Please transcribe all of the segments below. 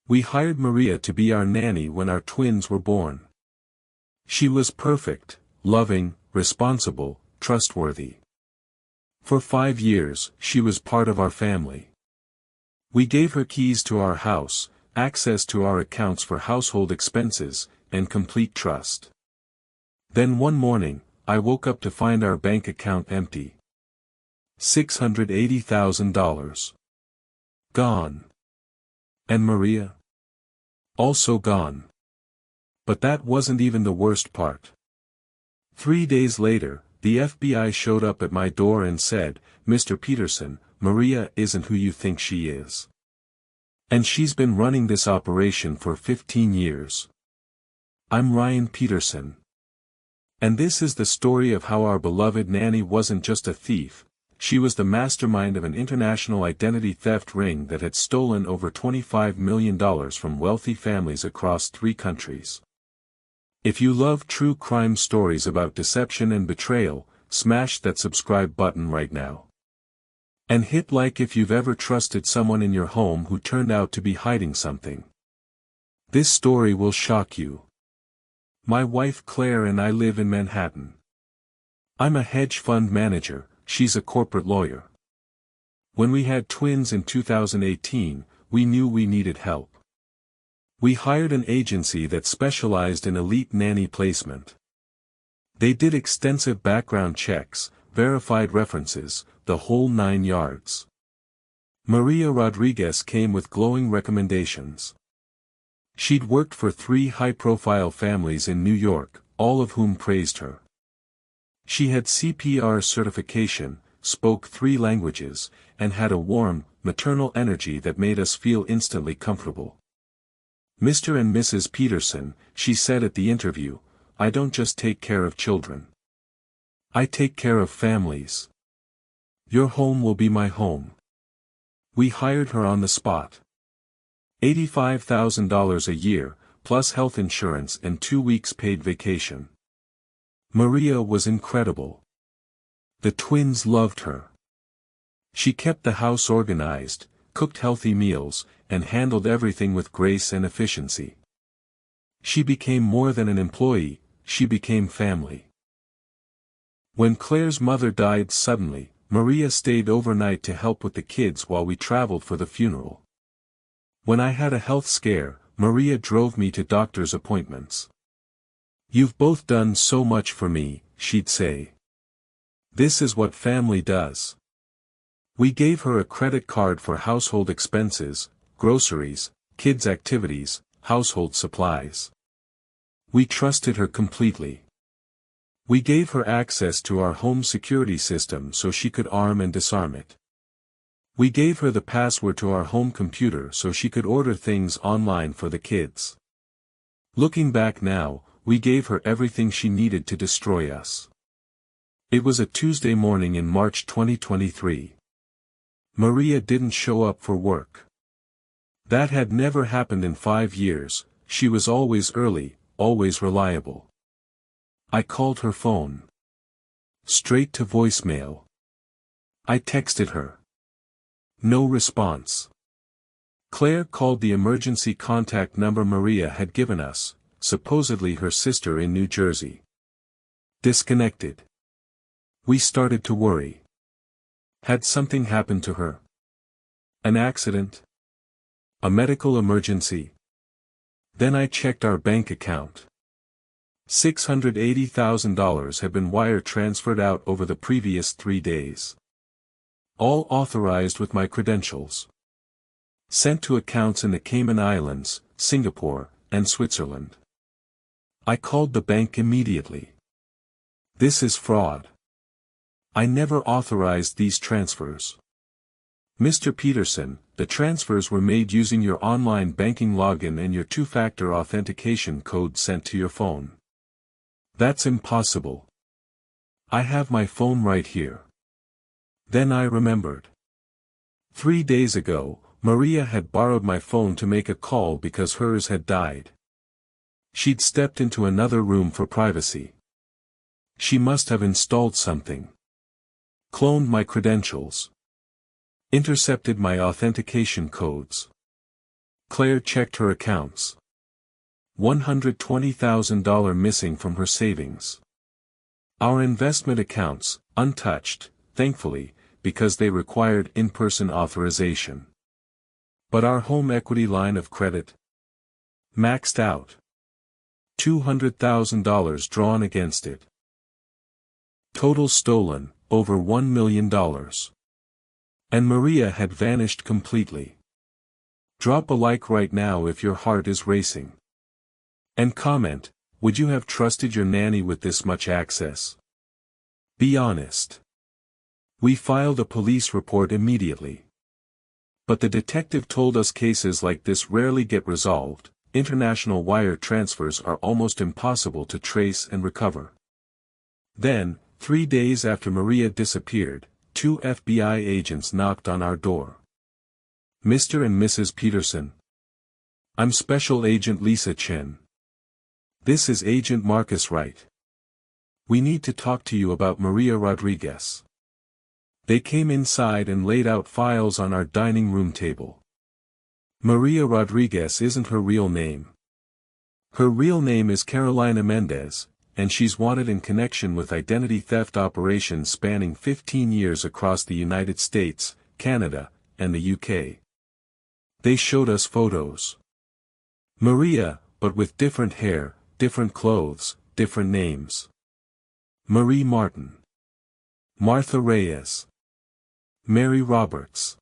We hired Maria to be our nanny when our twins were born. She was perfect, loving, responsible, trustworthy. For 5 years, she was part of our family. We gave her keys to our house, access to our accounts for household expenses, and complete trust. Then one morning, I woke up to find our bank account empty. $680,000. Gone. And Maria? Also gone. But that wasn't even the worst part. 3 days later, the FBI showed up at my door and said, "Mr. Peterson, Maria isn't who you think she is. And she's been running this operation for 15 years. I'm Ryan Peterson. And this is the story of how our beloved Nanny wasn't just a thief, she was the mastermind of an international identity theft ring that had stolen over $25 million from wealthy families across 3 countries. If you love true crime stories about deception and betrayal, smash that subscribe button right now. And hit like if you've ever trusted someone in your home who turned out to be hiding something. This story will shock you. My wife Claire and I live in Manhattan. I'm a hedge fund manager, she's a corporate lawyer. When we had twins in 2018, we knew we needed help. We hired an agency that specialized in elite nanny placement. They did extensive background checks, verified references, the whole 9 yards. Maria Rodriguez came with glowing recommendations. She'd worked for 3 high-profile families in New York, all of whom praised her. She had CPR certification, spoke 3 languages, and had a warm, maternal energy that made us feel instantly comfortable. "Mr. and Mrs. Peterson," she said at the interview, "I don't just take care of children. I take care of families. Your home will be my home." We hired her on the spot. $85,000 a year, plus health insurance and 2 weeks paid vacation. Maria was incredible. The twins loved her. She kept the house organized, cooked healthy meals, and handled everything with grace and efficiency. She became more than an employee, she became family. When Claire's mother died suddenly, Maria stayed overnight to help with the kids while we traveled for the funeral. When I had a health scare, Maria drove me to doctor's appointments. "You've both done so much for me," she'd say. "This is what family does." We gave her a credit card for household expenses, groceries, kids' activities, household supplies. We trusted her completely. We gave her access to our home security system so she could arm and disarm it. We gave her the password to our home computer so she could order things online for the kids. Looking back now, we gave her everything she needed to destroy us. It was a Tuesday morning in March 2023. Maria didn't show up for work. That had never happened in 5 years, she was always early, always reliable. I called her phone. Straight to voicemail. I texted her. No response. Claire called the emergency contact number Maria had given us, supposedly her sister in New Jersey. Disconnected. We started to worry. Had something happened to her? An accident? A medical emergency? Then I checked our bank account. $680,000 had been wire transferred out over the previous 3 days. All authorized with my credentials. Sent to accounts in the Cayman Islands, Singapore, and Switzerland. I called the bank immediately. "This is fraud. I never authorized these transfers. Mr. Peterson, the transfers were made using your online banking login and your 2-factor authentication code sent to your phone." "That's impossible. I have my phone right here." Then I remembered. 3 days ago, Maria had borrowed my phone to make a call because hers had died. She'd stepped into another room for privacy. She must have installed something. Cloned my credentials. Intercepted my authentication codes. Claire checked her accounts. $120,000 missing from her savings. Our investment accounts, untouched, thankfully, because they required in-person authorization. But our home equity line of credit? Maxed out. $200,000 drawn against it. Total stolen, over $1 million. And Maria had vanished completely. Drop a like right now if your heart is racing. And comment, would you have trusted your nanny with this much access? Be honest. We filed a police report immediately. But the detective told us cases like this rarely get resolved. International wire transfers are almost impossible to trace and recover. Then, 3 days after Maria disappeared, 2 FBI agents knocked on our door. Mr. and Mrs. Peterson. I'm Special Agent Lisa Chen. This is Agent Marcus Wright. We need to talk to you about Maria Rodriguez. They came inside and laid out files on our dining room table. Maria Rodriguez isn't her real name. Her real name is Carolina Mendez, and she's wanted in connection with identity theft operations spanning 15 years across the United States, Canada, and the UK. They showed us photos. Maria, but with different hair, different clothes, different names. Marie Martin. Martha Reyes. Mary Roberts.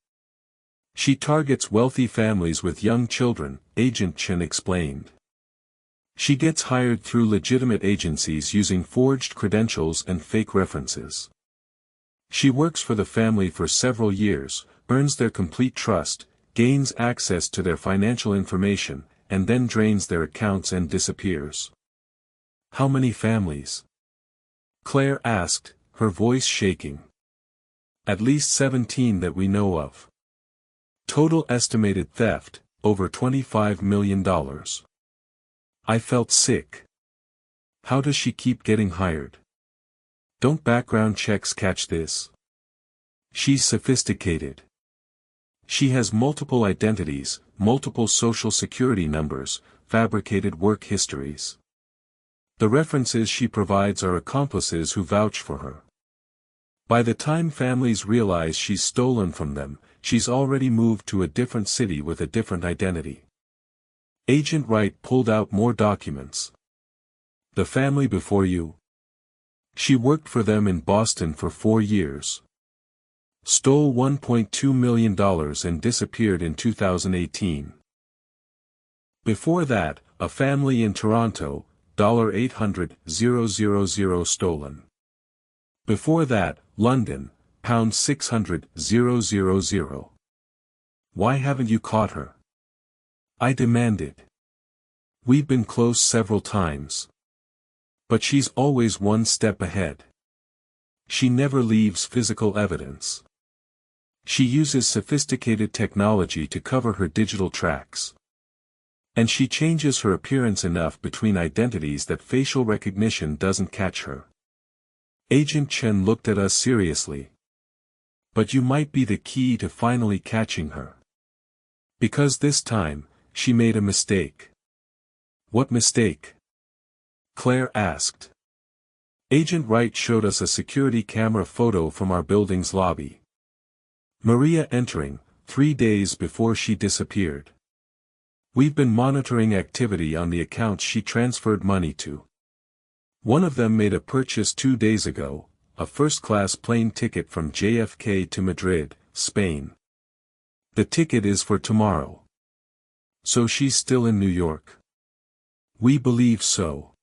She targets wealthy families with young children, Agent Chen explained. She gets hired through legitimate agencies using forged credentials and fake references. She works for the family for several years, earns their complete trust, gains access to their financial information, and then drains their accounts and disappears. How many families? Claire asked, her voice shaking. At least 17 that we know of. Total estimated theft, over $25 million. I felt sick. How does she keep getting hired? Don't background checks catch this? She's sophisticated. She has multiple identities, multiple social security numbers, fabricated work histories. The references she provides are accomplices who vouch for her. By the time families realize she's stolen from them, she's already moved to a different city with a different identity. Agent Wright pulled out more documents. The family before you? She worked for them in Boston for 4 years. Stole $1.2 million and disappeared in 2018. Before that, a family in Toronto, $800,000 stolen. Before that, London, £600,000. Why haven't you caught her? I demanded. We've been close several times. But she's always one step ahead. She never leaves physical evidence. She uses sophisticated technology to cover her digital tracks. And she changes her appearance enough between identities that facial recognition doesn't catch her. Agent Chen looked at us seriously. But you might be the key to finally catching her. Because this time, she made a mistake. What mistake? Claire asked. Agent Wright showed us a security camera photo from our building's lobby. Maria entering, 3 days before she disappeared. We've been monitoring activity on the accounts she transferred money to. One of them made a purchase 2 days ago, a first-class plane ticket from JFK to Madrid, Spain. The ticket is for tomorrow. So she's still in New York. We believe so.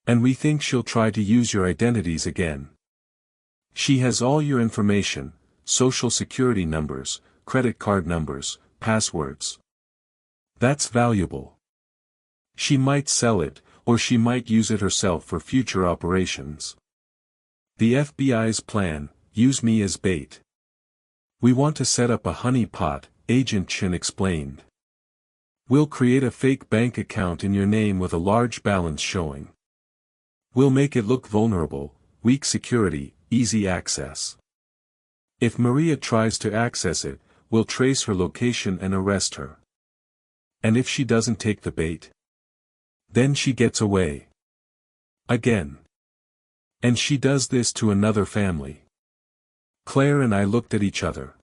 And we think she'll try to use your identities again. She has all your information, social security numbers, credit card numbers, passwords. That's valuable. She might sell it, or she might use it herself for future operations. The FBI's plan, use me as bait. We want to set up a honeypot, Agent Chen explained. We'll create a fake bank account in your name with a large balance showing. We'll make it look vulnerable, weak security, easy access. If Maria tries to access it, we'll trace her location and arrest her. And if she doesn't take the bait? Then she gets away. Again. And she does this to another family. Claire and I looked at each other.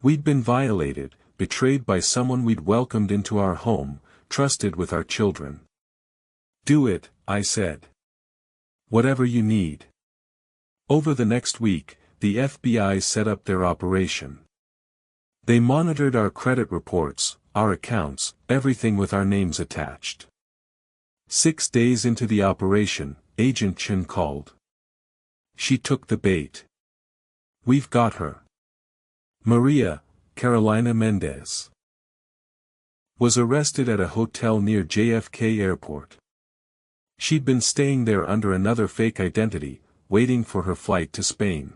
We'd been violated, betrayed by someone we'd welcomed into our home, trusted with our children. Do it, I said. Whatever you need. Over the next week, the FBI set up their operation. They monitored our credit reports, our accounts, everything with our names attached. 6 days into the operation, Agent Chen called. She took the bait. We've got her. Maria, Carolina Mendez, was arrested at a hotel near JFK Airport. She'd been staying there under another fake identity, waiting for her flight to Spain.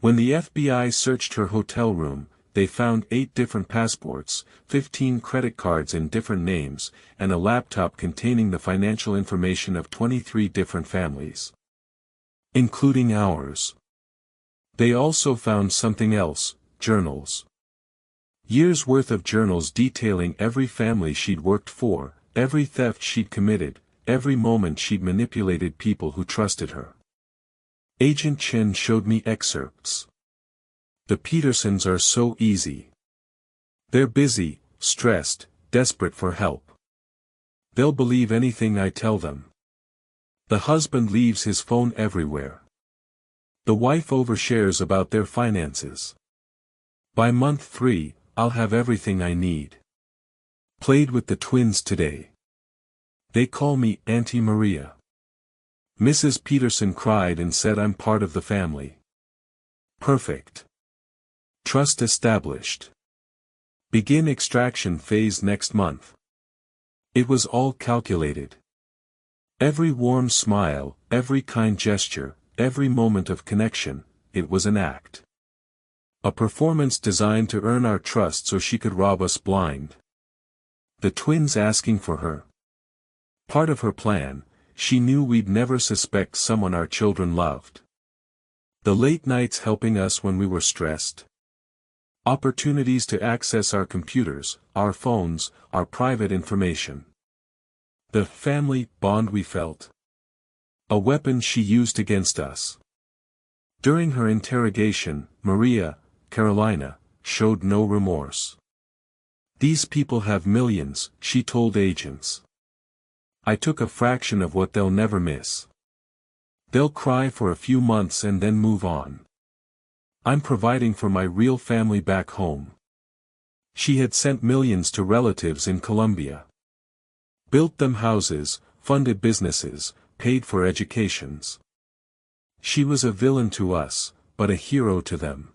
When the FBI searched her hotel room, they found 8 different passports, 15 credit cards in different names, and a laptop containing the financial information of 23 different families, including ours. They also found something else, journals. Years' worth of journals detailing every family she'd worked for, every theft she'd committed, every moment she'd manipulated people who trusted her. Agent Chen showed me excerpts. The Petersons are so easy. They're busy, stressed, desperate for help. They'll believe anything I tell them. The husband leaves his phone everywhere. The wife overshares about their finances. By month 3, I'll have everything I need. Played with the twins today. They call me Auntie Maria. Mrs. Peterson cried and said I'm part of the family. Perfect. Trust established. Begin extraction phase next month. It was all calculated. Every warm smile, every kind gesture, every moment of connection, it was an act. A performance designed to earn our trust so she could rob us blind. The twins asking for her. Part of her plan, she knew we'd never suspect someone our children loved. The late nights helping us when we were stressed. Opportunities to access our computers, our phones, our private information. The family bond we felt. A weapon she used against us. During her interrogation, Maria, Carolina, showed no remorse. These people have millions, she told agents. I took a fraction of what they'll never miss. They'll cry for a few months and then move on. I'm providing for my real family back home. She had sent millions to relatives in Colombia. Built them houses, funded businesses, paid for educations. She was a villain to us, but a hero to them.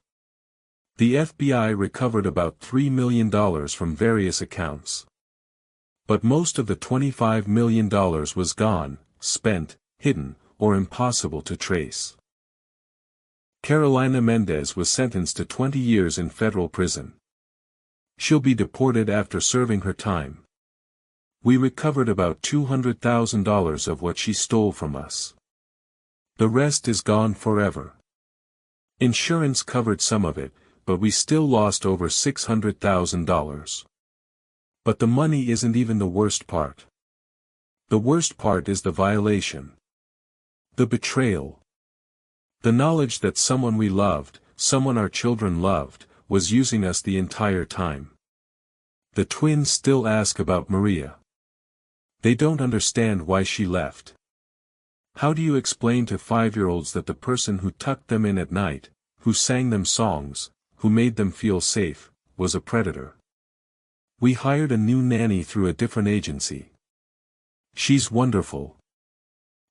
The FBI recovered about $3 million from various accounts. But most of the $25 million was gone, spent, hidden, or impossible to trace. Carolina Mendez was sentenced to 20 years in federal prison. She'll be deported after serving her time. We recovered about $200,000 of what she stole from us. The rest is gone forever. Insurance covered some of it, but we still lost over $600,000. But the money isn't even the worst part. The worst part is the violation. The betrayal. The knowledge that someone we loved, someone our children loved, was using us the entire time. The twins still ask about Maria. They don't understand why she left. How do you explain to 5-year-olds that the person who tucked them in at night, who sang them songs, who made them feel safe, was a predator? We hired a new nanny through a different agency. She's wonderful.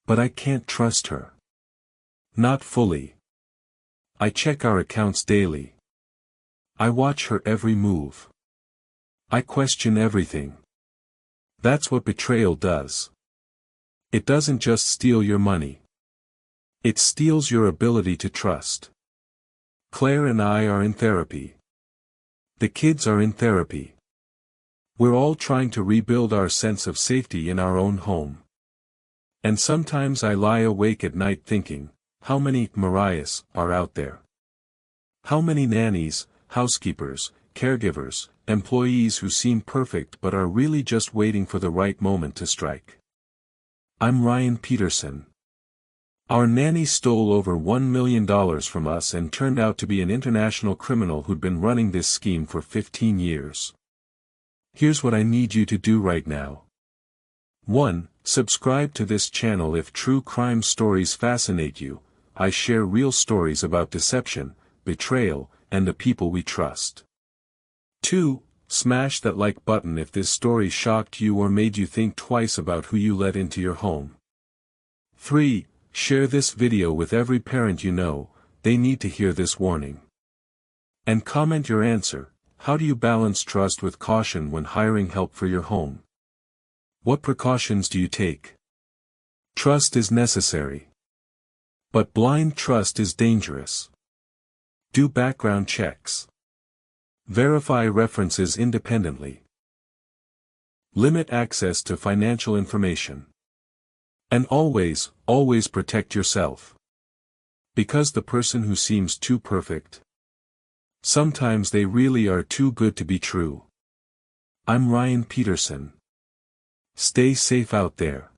But I can't trust her. Not fully. I check our accounts daily. I watch her every move. I question everything. That's what betrayal does. It doesn't just steal your money. It steals your ability to trust. Claire and I are in therapy. The kids are in therapy. We're all trying to rebuild our sense of safety in our own home. And sometimes I lie awake at night thinking, how many Marias are out there? How many nannies, housekeepers, caregivers, employees who seem perfect but are really just waiting for the right moment to strike. I'm Ryan Peterson. Our nanny stole over $1 million from us and turned out to be an international criminal who'd been running this scheme for 15 years. Here's what I need you to do right now. 1. Subscribe to this channel if true crime stories fascinate you. I share real stories about deception, betrayal, and the people we trust. 2. Smash that like button if this story shocked you or made you think twice about who you let into your home. 3. Share this video with every parent you know, they need to hear this warning. And comment your answer. How do you balance trust with caution when hiring help for your home? What precautions do you take? Trust is necessary. But blind trust is dangerous. Do background checks. Verify references independently. Limit access to financial information. And always, always protect yourself. Because the person who seems too perfect, sometimes they really are too good to be true. I'm Ryan Peterson. Stay safe out there.